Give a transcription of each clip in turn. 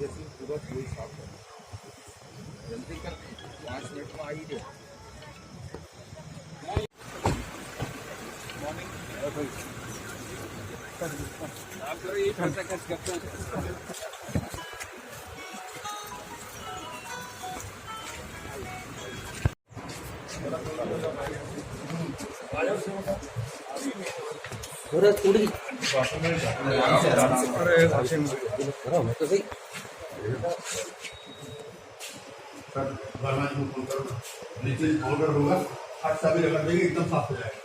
जैसे पूरा कोई साफ है, जल्दी कर 5 मिनट में आई है। आप करो ये पैसा खर्च करते हैं। नीचे पाउडर होगा, अच्छा भी रगड़ देंगे, एकदम साफ हो जाएगा।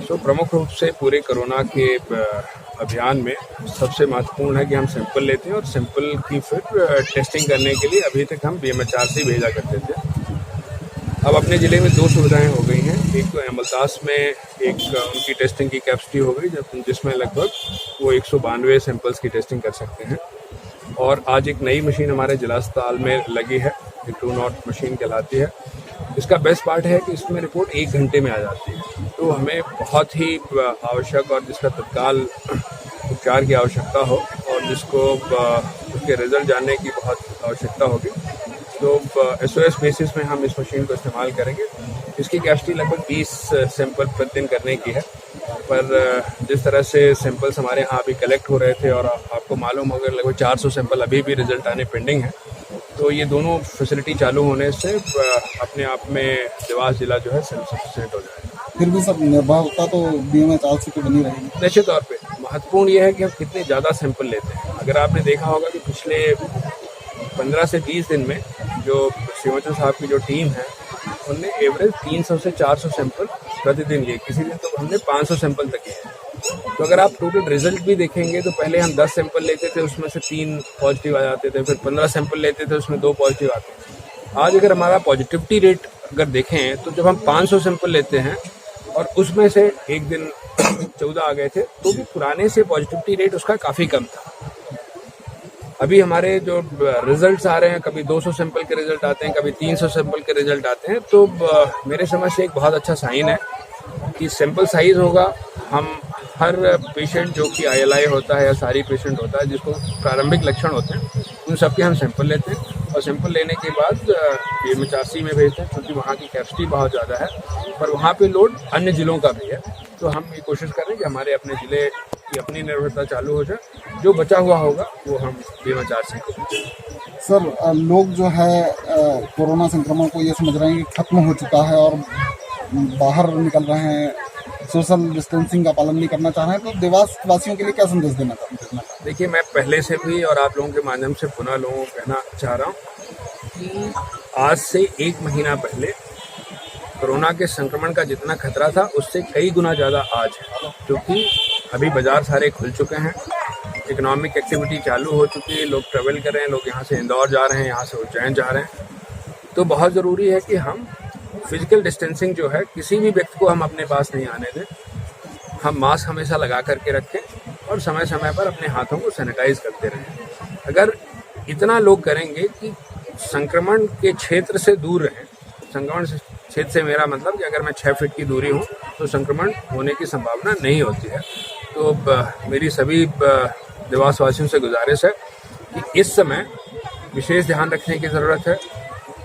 तो प्रमुख रूप से पूरे कोरोना के अभियान में सबसे महत्वपूर्ण है कि हम सैंपल लेते हैं और सैंपल की फिर टेस्टिंग करने के लिए अभी तक हम BMHR से भेजा करते थे। अब अपने ज़िले में 2 सुविधाएं हो गई हैं। एक तो अमलतास में एक उनकी टेस्टिंग की कैपेसिटी हो गई जिसमें लगभग वो 192 सैंपल्स की टेस्टिंग कर सकते हैं। और आज एक नई मशीन हमारे जिला अस्पताल में लगी है, एक 2 नॉट मशीन कहलाती है। इसका बेस्ट पार्ट है कि इसमें रिपोर्ट 1 घंटे में आ जाती है, तो हमें बहुत ही आवश्यक और जिसका तत्काल उपचार की आवश्यकता हो और जिसको उसके रिजल्ट जानने की बहुत आवश्यकता होगी, तो SOS बेसिस में हम इस मशीन को इस्तेमाल करेंगे। इसकी कैपेसिटी लगभग 20 सैंपल प्रतिदिन करने की है, पर जिस तरह से सैंपल्स हमारे यहाँ अभी कलेक्ट हो रहे थे और आपको मालूम होगा लगभग 400 सैंपल अभी भी रिजल्ट आने पेंडिंग है, तो ये दोनों फैसिलिटी चालू होने से अपने आप में देवास जिला जो है सेल्फ सफिशिएंट हो जाएगा। फिर भी सब निर्भरता तो BMHR से बनी रहेगी। निश्चित तौर पे महत्वपूर्ण ये है कि हम कितने ज़्यादा सैंपल लेते हैं। अगर आपने देखा होगा कि पिछले 15 से 20 दिन में जो श्रीमती साहब की जो टीम है उनने एवरेज 300 से 400 सैंपल प्रतिदिन लिए, किसी दिन तो हमने 500 सैंपल तक लिए। तो अगर आप टोटल रिजल्ट भी देखेंगे तो पहले हम 10 सैंपल लेते थे, उसमें से 3 पॉजिटिव आ जाते थे, फिर 15 सैंपल लेते थे, उसमें 2 पॉजिटिव आते थे। आज अगर हमारा पॉजिटिविटी रेट अगर देखें तो जब हम 500 सैंपल लेते हैं और उसमें से एक दिन 14 आ गए थे, तो भी पुराने से पॉजिटिविटी रेट उसका काफ़ी कम था। अभी हमारे जो रिजल्ट्स आ रहे हैं, कभी 200 सैंपल के रिजल्ट आते हैं, कभी 300 सैंपल के रिजल्ट आते हैं, तो मेरे समझ से एक बहुत अच्छा साइन है कि सैंपल साइज होगा। हम हर पेशेंट जो कि ILI होता है या सारी पेशेंट होता है जिसको प्रारंभिक लक्षण होते हैं, उन सबके हम सैंपल लेते हैं और सैंपल लेने के बाद BMHR में भेजते हैं, क्योंकि वहाँ की कैपेसिटी बहुत ज़्यादा है, पर वहाँ पे लोड अन्य ज़िलों का भी है। तो हम ये कोशिश करें कि हमारे अपने ज़िले की अपनी निर्भरता चालू हो जाए, जो बचा हुआ होगा वो हम BMHR से करें। सर, लोग जो है कोरोना संक्रमण को ये समझ रहे हैं कि खत्म हो चुका है और बाहर निकल रहे हैं, सोशल डिस्टेंसिंग का पालन नहीं करना चाह रहे हैं, तो देवास वासियों के लिए क्या संदेश देना चाहते हैं? देखिए, मैं पहले से भी और आप लोगों के माध्यम से पुनः लोगों को कहना चाह रहा हूँ कि आज से 1 महीना पहले कोरोना के संक्रमण का जितना खतरा था उससे कई गुना ज़्यादा आज है, क्योंकि अभी बाज़ार सारे खुल चुके हैं, इकोनॉमिक एक्टिविटी चालू हो चुकी है, लोग ट्रेवल कर रहे हैं, लोग यहाँ से इंदौर जा रहे हैं, यहाँ से उज्जैन जा रहे हैं। तो बहुत ज़रूरी है कि हम फिजिकल डिस्टेंसिंग जो है, किसी भी व्यक्ति को हम अपने पास नहीं आने दें। हम मास्क हमेशा लगा करके रखें और समय समय पर अपने हाथों को सैनिटाइज करते रहें। अगर इतना लोग करेंगे कि संक्रमण के क्षेत्र से दूर रहें, संक्रमण क्षेत्र से मेरा मतलब कि अगर मैं 6 फीट की दूरी हूँ तो संक्रमण होने की संभावना नहीं होती है। तो मेरी सभी देवासवासियों से गुजारिश है कि इस समय विशेष ध्यान रखने की ज़रूरत है।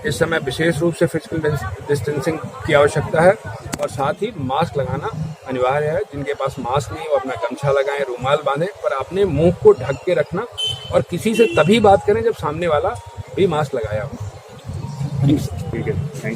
इस समय विशेष रूप से फिजिकल डिस्टेंसिंग की आवश्यकता है और साथ ही मास्क लगाना अनिवार्य है। जिनके पास मास्क नहीं वो अपना गमछा लगाएं, रुमाल बांधें, पर अपने मुंह को ढक के रखना और किसी से तभी बात करें जब सामने वाला भी मास्क लगाया हो। ठीक है, थैंक यू।